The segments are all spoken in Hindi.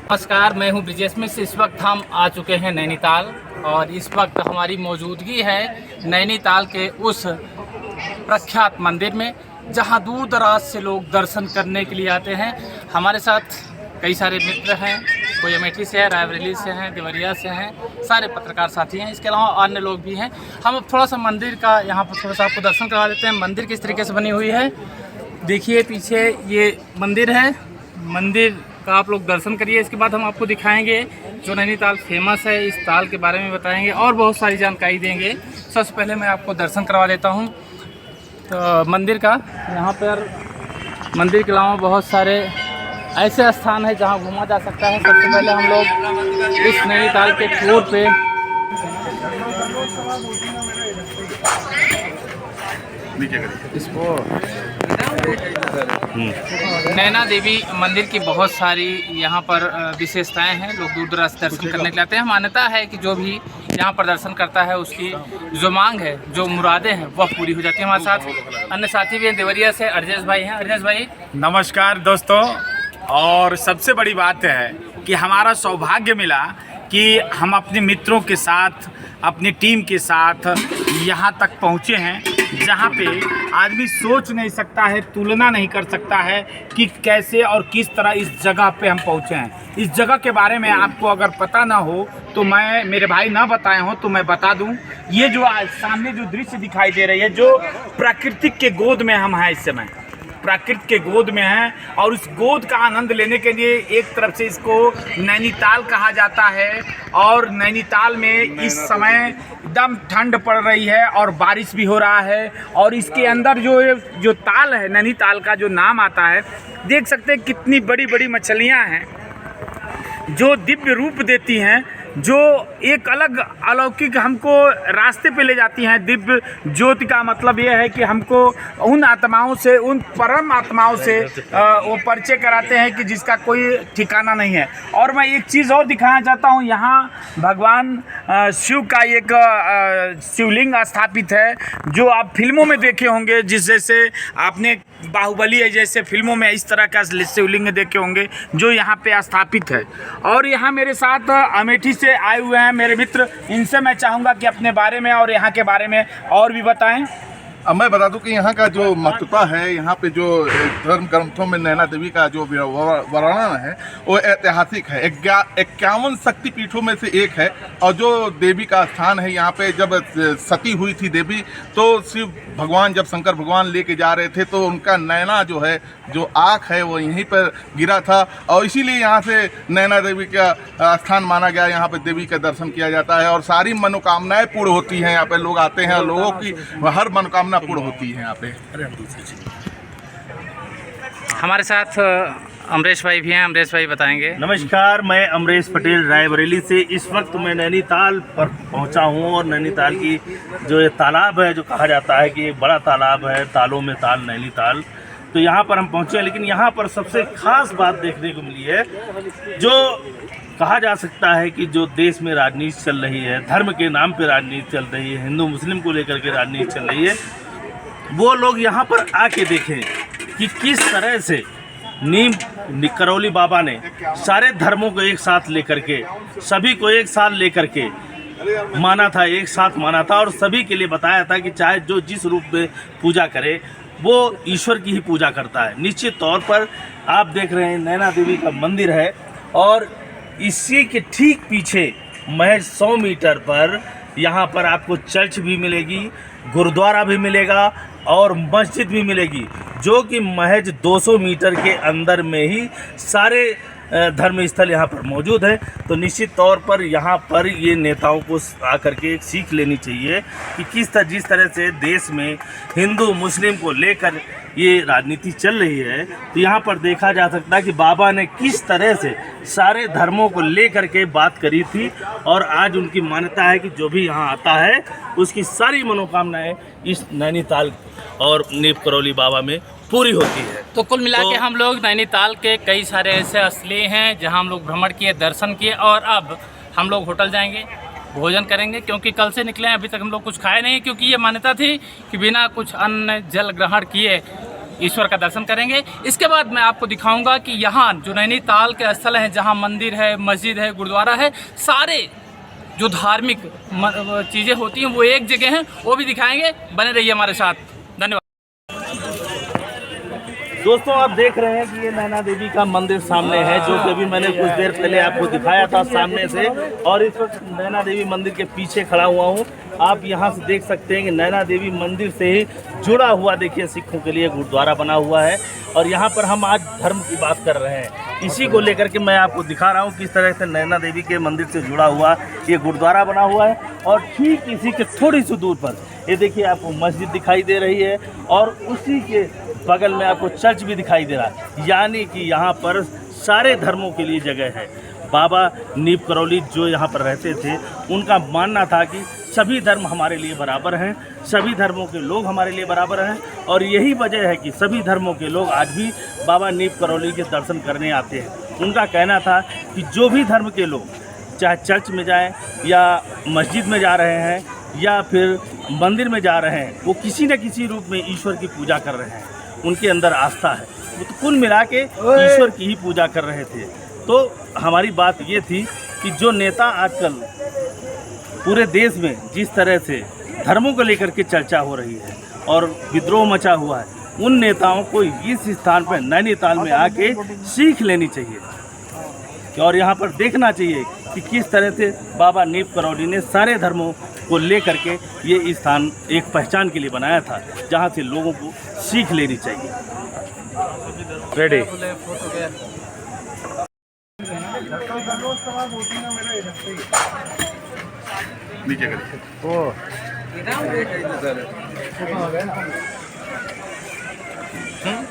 नमस्कार, मैं हूं ब्रिजेश मिश्र। इस वक्त हम आ चुके हैं नैनीताल और इस वक्त हमारी मौजूदगी है नैनीताल के उस प्रख्यात मंदिर में जहां दूर दराज से लोग दर्शन करने के लिए आते हैं। हमारे साथ कई सारे मित्र हैं, कोई अमेठी से है, रायबरेली से हैं, देवरिया से हैं, सारे पत्रकार साथी हैं। इसके अलावा अन्य लोग भी हैं। हम अब थोड़ा सा मंदिर का यहाँ पर थोड़ा सा आपको दर्शन करवा देते हैं। मंदिर किस तरीके से बनी हुई है देखिए, पीछे ये मंदिर है। मंदिर का आप लोग दर्शन करिए। इसके बाद हम आपको दिखाएंगे जो नैनीताल फेमस है, इस ताल के बारे में बताएंगे और बहुत सारी जानकारी देंगे। सबसे पहले मैं आपको दर्शन करवा देता हूँ तो मंदिर का। यहाँ पर मंदिर के अलावा बहुत सारे ऐसे स्थान है जहाँ घूमा जा सकता है। सबसे पहले हम लोग इस नैनीताल के टूर पे इसको नैना देवी मंदिर की बहुत सारी यहाँ पर विशेषताएं हैं। लोग दूर दराज से दर्शन करने के लिए आते हैं। मान्यता है कि जो भी यहाँ पर दर्शन करता है उसकी जो मांग है, जो मुरादें हैं, वह पूरी हो जाती है। हमारे साथ अन्य साथी भी हैं। देवरिया से अर्जेश भाई हैं। अर्जेश भाई नमस्कार दोस्तों। और सबसे बड़ी बात है कि हमारा सौभाग्य मिला कि हम अपने मित्रों के साथ, अपनी टीम के साथ यहाँ तक पहुँचे हैं जहाँ पे आदमी सोच नहीं सकता है, तुलना नहीं कर सकता है कि कैसे और किस तरह इस जगह पे हम पहुँचे हैं। इस जगह के बारे में आपको अगर पता ना हो तो मैं, मेरे भाई ना बताए हों तो मैं बता दूं। ये जो सामने जो दृश्य दिखाई दे रही है, जो प्राकृतिक के गोद में हम हैं, इस समय प्रकृति के गोद में हैं और उस गोद का आनंद लेने के लिए एक तरफ से इसको नैनीताल कहा जाता है। और नैनीताल में इस समय एकदम ठंड पड़ रही है और बारिश भी हो रहा है। और इसके अंदर जो ताल है, नैनीताल का जो नाम आता है, देख सकते हैं कितनी बड़ी बड़ी मछलियां हैं जो दिव्य रूप देती हैं, जो एक अलग अलौकिक हमको रास्ते पे ले जाती हैं। दिव्य ज्योति का मतलब ये है कि हमको उन आत्माओं से, उन परम आत्माओं से वो परिचय कराते हैं कि जिसका कोई ठिकाना नहीं है। और मैं एक चीज़ और दिखाना चाहता हूँ। यहाँ भगवान शिव का एक शिवलिंग स्थापित है जो आप फिल्मों में देखे होंगे। जिस जैसे आपने बाहुबली है जैसे फिल्मों में इस तरह का शिवलिंग देखे होंगे जो यहाँ पे स्थापित है। और यहाँ मेरे साथ अमेठी से आए हुए हैं मेरे मित्र। इनसे मैं चाहूँगा कि अपने बारे में और यहाँ के बारे में और भी बताएं। अब मैं बता दूं कि यहाँ का जो महत्वता है, यहाँ पे जो धर्म ग्रंथों में नैना देवी का जो वर्णन है वो ऐतिहासिक है। 51 शक्ति पीठों में से एक है। और जो देवी का स्थान है, यहाँ पे जब सती हुई थी देवी, तो शिव भगवान जब शंकर भगवान लेके जा रहे थे तो उनका नैना जो है, जो आँख है, वो यहीं पर गिरा था। और इसीलिए यहाँ से नैना देवी का स्थान माना गया। यहाँ पे देवी का दर्शन किया जाता है और सारी मनोकामनाएं पूर्ण होती हैं। यहाँ पे लोग आते हैं और लोगों की हर मनोकामना पूर्ण होती है यहाँ पे। हमारे साथ अमरेश भाई भी हैं। अमरेश भाई बताएंगे। नमस्कार, मैं अमरेश पटेल रायबरेली से। इस वक्त मैं नैनीताल पर पहुंचा हूं और नैनीताल की जो ये तालाब है, जो कहा जाता है कि एक बड़ा तालाब है, तालों में ताल नैनीताल, तो यहाँ पर हम पहुंचे। लेकिन यहाँ पर सबसे खास बात देखने को मिली है, जो कहा जा सकता है कि जो देश में राजनीति चल रही है, धर्म के नाम पर राजनीति चल रही है, हिंदू मुस्लिम को लेकर के राजनीति चल रही है, वो लोग यहाँ पर आके देखें कि किस तरह से नीम करौली बाबा ने सारे धर्मों को एक साथ लेकर के, सभी को एक साथ लेकर के माना था, एक साथ माना था और सभी के लिए बताया था कि चाहे जो जिस रूप में पूजा करे वो ईश्वर की ही पूजा करता है। निश्चित तौर पर आप देख रहे हैं नैना देवी का मंदिर है और इसी के ठीक पीछे महज 100 मीटर पर यहाँ पर आपको चर्च भी मिलेगी, गुरुद्वारा भी मिलेगा और मस्जिद भी मिलेगी, जो कि महज 200 मीटर के अंदर में ही सारे धर्म स्थल यहाँ पर मौजूद है। तो निश्चित तौर पर यहाँ पर ये नेताओं को आकर के एक सीख लेनी चाहिए कि जिस तरह से देश में हिंदू मुस्लिम को लेकर ये राजनीति चल रही है, तो यहाँ पर देखा जा सकता है कि बाबा ने किस तरह से सारे धर्मों को लेकर के बात करी थी। और आज उनकी मान्यता है कि जो भी यहाँ आता है उसकी सारी मनोकामनाएं इस नैनीताल और नीम करौली बाबा में पूरी होती है। तो कुल मिला के हम लोग नैनीताल के कई सारे ऐसे स्थल हैं जहां हम लोग भ्रमण किए, दर्शन किए और अब हम लोग होटल जाएंगे, भोजन करेंगे, क्योंकि कल से निकले हैं, अभी तक हम लोग कुछ खाए नहीं, क्योंकि ये मान्यता थी कि बिना कुछ अन्न जल ग्रहण किए ईश्वर का दर्शन करेंगे। इसके बाद मैं आपको दिखाऊंगा कि यहाँ जो नैनीताल के स्थल हैं, जहाँ मंदिर है, मस्जिद है, गुरुद्वारा है, सारे जो धार्मिक चीज़ें होती हैं वो एक जगह हैं, वो भी दिखाएंगे। बने रहिए हमारे साथ। धन्यवाद। दोस्तों, आप देख रहे हैं कि ये नैना देवी का मंदिर सामने है, जो कि अभी मैंने कुछ देर पहले आपको दिखाया था सामने से, और इस वक्त नैना देवी मंदिर के पीछे खड़ा हुआ हूँ। आप यहाँ से देख सकते हैं कि नैना देवी मंदिर से ही जुड़ा हुआ, देखिए, सिखों के लिए गुरुद्वारा बना हुआ है। और यहाँ पर हम आज धर्म की बात कर रहे हैं, इसी को लेकर के मैं आपको दिखा रहा हूँ किस तरह से नैना देवी के मंदिर से जुड़ा हुआ ये गुरुद्वारा बना हुआ है। और ठीक इसी के थोड़ी सी दूर पर ये देखिए आपको मस्जिद दिखाई दे रही है, और उसी के बगल में आपको चर्च भी दिखाई दे रहा है। यानी कि यहाँ पर सारे धर्मों के लिए जगह है। बाबा नीप करौली जो यहाँ पर रहते थे, उनका मानना था कि सभी धर्म हमारे लिए बराबर हैं, सभी धर्मों के लोग हमारे लिए बराबर हैं। और यही वजह है कि सभी धर्मों के लोग आज भी बाबा नीप करौली के दर्शन करने आते हैं। उनका कहना था कि जो भी धर्म के लोग चाहे चर्च में जाएं या मस्जिद में जा रहे हैं या फिर मंदिर में जा रहे हैं, वो किसी न किसी रूप में ईश्वर की पूजा कर रहे हैं, उनके अंदर आस्था है। वो तो कुल मिला के ईश्वर की ही पूजा कर रहे थे। तो हमारी बात ये थी कि जो नेता आजकल पूरे देश में जिस तरह से धर्मों को लेकर के चर्चा हो रही है और विद्रोह मचा हुआ है, उन नेताओं को इस स्थान पर नैनीताल में आके सीख लेनी चाहिए और यहाँ पर देखना चाहिए कि किस तरह से बाबा नीप करौली ने सारे धर्मों को लेकर के ये स्थान एक पहचान के लिए बनाया था, जहाँ से लोगों को सीख लेनी चाहिए। रेडी। नीचे करिए।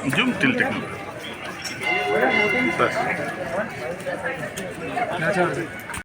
जूम टिल्टिंग बस।